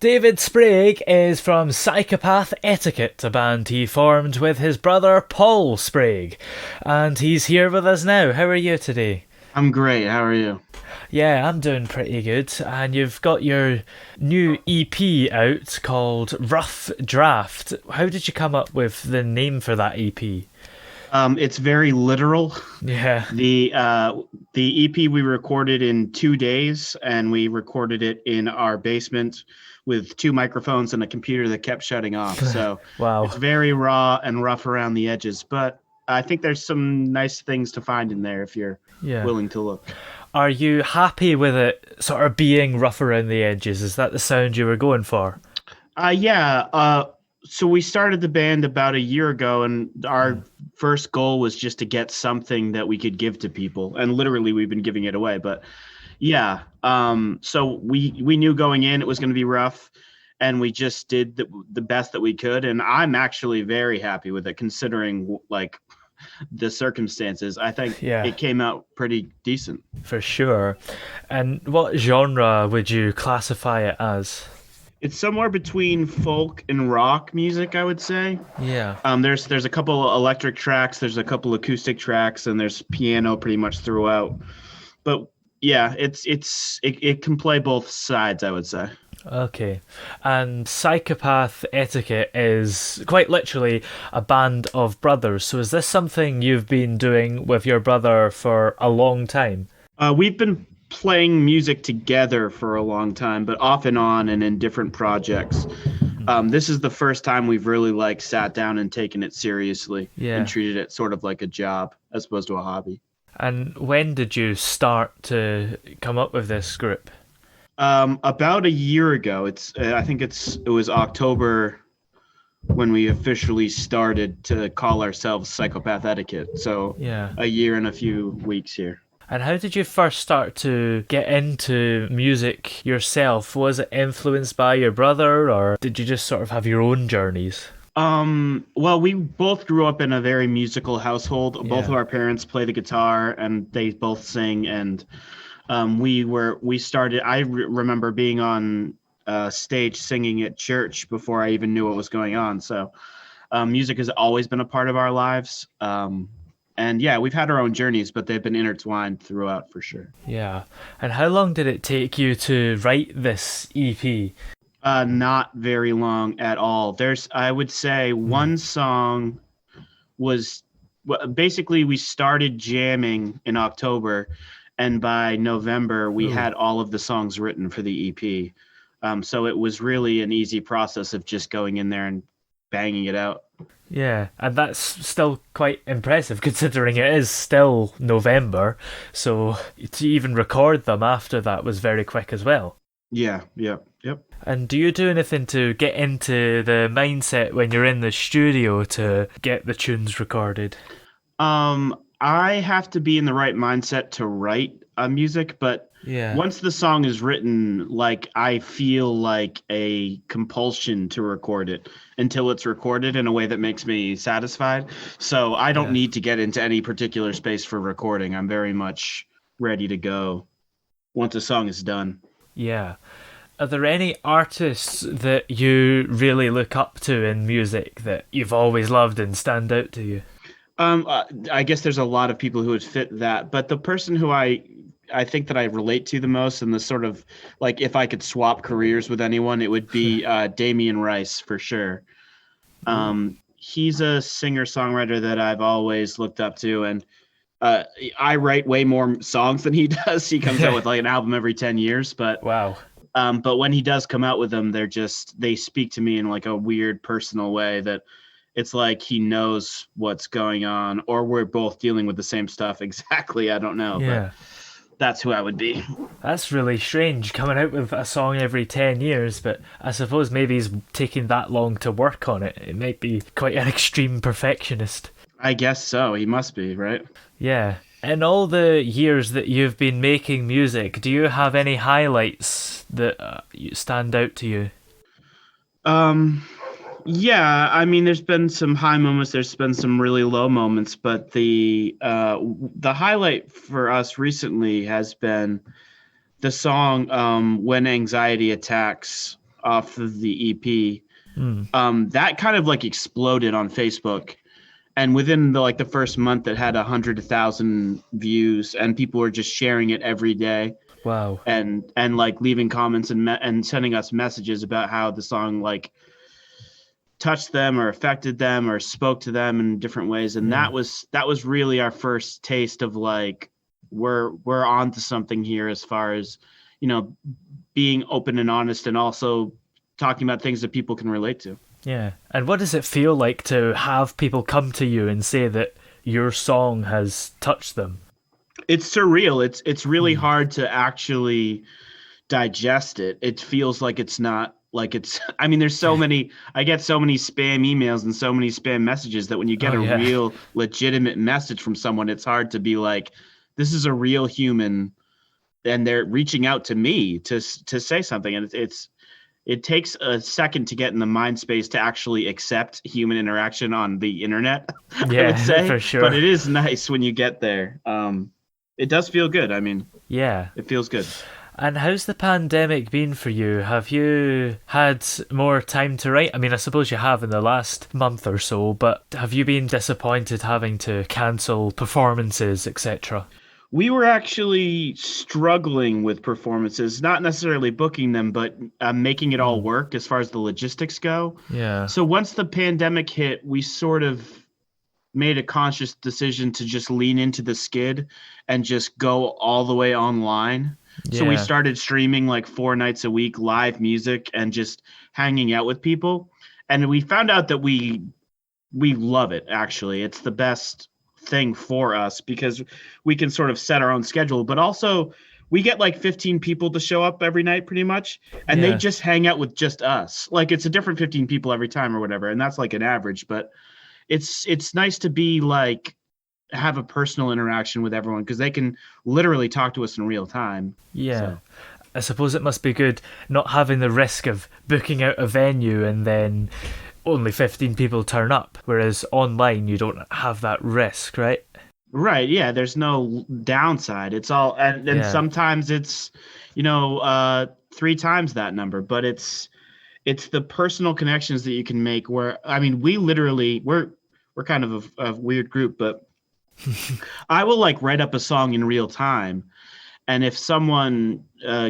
David Sprague is from Psychopath Etiquette, a band he formed with his brother Paul Sprague, and he's here with us now. How are you today? I'm great. How are you? Yeah, I'm doing pretty good, and you've got your new EP out called Rough Draft. How did you come up with the name for that EP? It's very literal. Yeah. The EP we recorded in 2 days, and we recorded it in our basement with two microphones and a computer that kept shutting off. So it's Wow. very raw and rough around the edges, but I think there's some nice things to find in there if you're Yeah. willing to look. Are you happy with it sort of being rough around the edges? Is that the sound you were going for? Yeah. So we started the band about a year ago, and our first goal was just to get something that we could give to people. And literally, we've been giving it away. But yeah, so we knew going in it was going to be rough, and we just did the best that we could. And I'm actually very happy with it, considering like the circumstances. I think Yeah, it came out pretty decent. for sure. And what genre would you classify it as? It's somewhere between folk and rock music, I would say. Yeah. There's a couple electric tracks, there's a couple acoustic tracks, and there's piano pretty much throughout. But yeah, it can play both sides, I would say. Okay. And Psychopath Etiquette is quite literally a band of brothers. So is this something you've been doing with your brother for a long time? We've been playing music together for a long time, but off and on and in different projects. This is the first time we've really like sat down and taken it seriously and Yeah. treated it sort of like a job as opposed to a hobby. And when did you start to come up with this group? About a year ago, I think it was October when we officially started to call ourselves Psychopath Etiquette. So Yeah. a year and a few weeks here. And how did you first start to get into music yourself? Was it influenced by your brother, or did you just sort of have your own journeys? Well, we both grew up in a very musical household. Both Yeah. of our parents play the guitar and they both sing. And we started, remember being on stage singing at church before I even knew what was going on. So music has always been a part of our lives. And yeah, we've had our own journeys, but they've been intertwined throughout for sure. Yeah. And how long did it take you to write this EP? Not very long at all. I would say, one song was basically we started jamming in October, and by November we Ooh. had all of the songs written for the EP. So it was really an easy process of just going in there and banging it out. Yeah, and that's still quite impressive considering it is still November. So to even record them after that was very quick as well. Yeah, yeah, yep. And do you do anything to get into the mindset when you're in the studio to get the tunes recorded? I have to be in the right mindset to write music, but Yeah. once the song is written, like I feel like a compulsion to record it until it's recorded in a way that makes me satisfied. So I don't Yeah. need to get into any particular space for recording. I'm very much ready to go once a song is done. Yeah. Are there any artists that you really look up to in music that you've always loved and stand out to you? I guess there's a lot of people who would fit that, but the person who I think that I relate to the most, and the sort of like if I could swap careers with anyone, it would be Damien Rice for sure. He's a singer-songwriter that I've always looked up to, and I write way more songs than he does. He comes out with like an album every 10 years, Wow. but when he does come out with them, they speak to me in like a weird personal way that it's like he knows what's going on, or we're both dealing with the same stuff exactly. I don't know, but Yeah. that's who I would be. That's really strange coming out with a song every 10 years, but I suppose maybe he's taking that long to work on it. It might be quite an extreme perfectionist. I guess so. He must be, right? Yeah. In all the years that you've been making music, do you have any highlights that stand out to you? Um, yeah, I mean, there's been some high moments, there's been some really low moments, but the highlight for us recently has been the song "When Anxiety Attacks." off of the EP. Mm. That kind of like exploded on Facebook. And within the first month, it had 100,000 views, and people were just sharing it every day, Wow. and like leaving comments and sending us messages about how the song like touched them or affected them or spoke to them in different ways. And that was really our first taste of like we're on to something here as far as, being open and honest, and also talking about things that people can relate to. Yeah. And what does it feel like to have people come to you and say that your song has touched them? It's surreal. It's really hard to actually digest it. It feels like it's not like it's I mean, there's so many I get so many spam emails and so many spam messages that when you get a real legitimate message from someone, it's hard to be like, this is a real human and they're reaching out to me to say something. And it takes a second to get in the mind space to actually accept human interaction on the internet. Yeah, I would say, for sure. But it is nice when you get there. It does feel good. I mean, yeah, it feels good. And how's the pandemic been for you? Have you had more time to write? I mean, I suppose you have in the last month or so, but have you been disappointed having to cancel performances, etc.? We were actually struggling with performances, not necessarily booking them, but making it all work as far as the logistics go. Yeah. So once the pandemic hit, we sort of made a conscious decision to just lean into the skid and just go all the way online. Yeah. So we started streaming like 4 nights a week, live music, and just hanging out with people. And we found out that we love it, actually. It's the best thing for us because we can sort of set our own schedule, but also we get like 15 people to show up every night pretty much, and they just hang out with just us. Like it's a different 15 people every time or whatever, and that's like an average, but it's nice to be like have a personal interaction with everyone because they can literally talk to us in real time. Yeah. So. I suppose it must be good not having the risk of booking out a venue and then only 15 people turn up, whereas online you don't have that risk, right? Right, yeah, there's no downside. It's all and sometimes it's 3 times that number, but it's the personal connections that you can make where I mean we're kind of a weird group, but I will like write up a song in real time. And if someone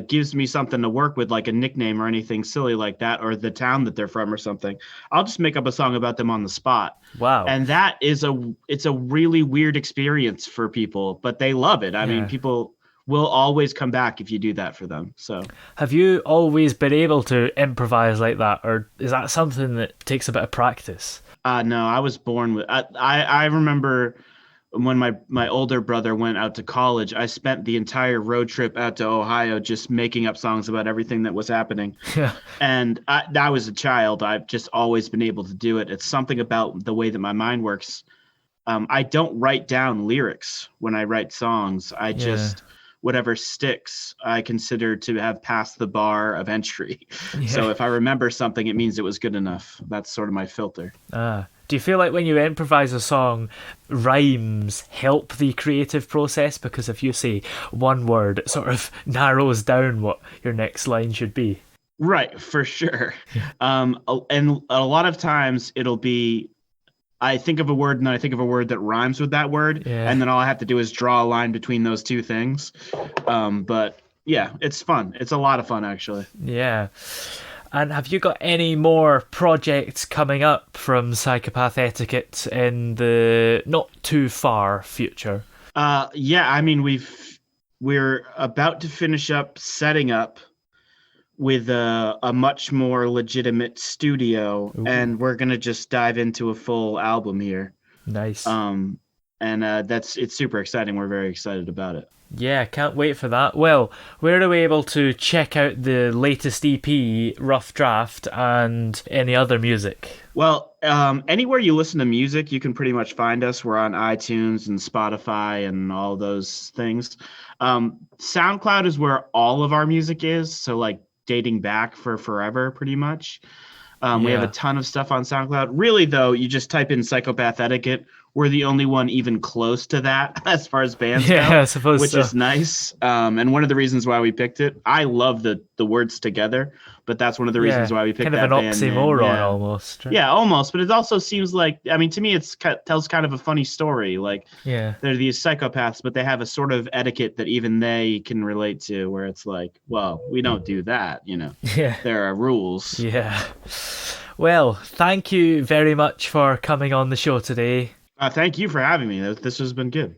gives me something to work with, like a nickname or anything silly like that, or the town that they're from or something, I'll just make up a song about them on the spot. Wow. And that is it's a really weird experience for people, but they love it. I mean, people will always come back if you do that for them. So have you always been able to improvise like that, or is that something that takes a bit of practice? No, I was born with I remember when my older brother went out to college, I spent the entire road trip out to Ohio just making up songs about everything that was happening. Yeah. And I was a child. I've just always been able to do it. It's something about the way that my mind works. I don't write down lyrics when I write songs. I just, whatever sticks, I consider to have passed the bar of entry. Yeah. So if I remember something, it means it was good enough. That's sort of my filter. Do you feel like when you improvise a song, rhymes help the creative process? Because if you say one word, it sort of narrows down what your next line should be. Right, for sure. And a lot of times it'll be, I think of a word and then I think of a word that rhymes with that word. Yeah. And then all I have to do is draw a line between those two things. But yeah, it's fun. It's a lot of fun, actually. Yeah. And have you got any more projects coming up from Psychopath Etiquette in the not too far future? Yeah, I mean we're about to finish up setting up with a much more legitimate studio. Ooh. And we're gonna just dive into a full album here. Nice. And it's super exciting. We're very excited about it. Yeah, can't wait for that. Well, where are we able to check out the latest EP, Rough Draft, and any other music? Well, anywhere you listen to music, you can pretty much find us. We're on iTunes and Spotify and all those things. SoundCloud is where all of our music is, so like dating back for forever, pretty much. We have a ton of stuff on SoundCloud. Really, though, you just type in Psychopath Etiquette. we're the only one even close to that as far as bands go, Yeah, I suppose which so. is nice. And one of the reasons why we picked it, I love the words together, but that's one of the reasons Yeah, why we picked kind of an that band name. oxymoron Yeah. almost. Right? Yeah, almost, but it also seems like, I mean, to me, tells kind of a funny story. Like Yeah. they're these psychopaths, but they have a sort of etiquette that even they can relate to, where it's like, well, we don't do that, you know. Yeah. There are rules. Yeah. Well, thank you very much for coming on the show today. Thank you for having me. This has been good.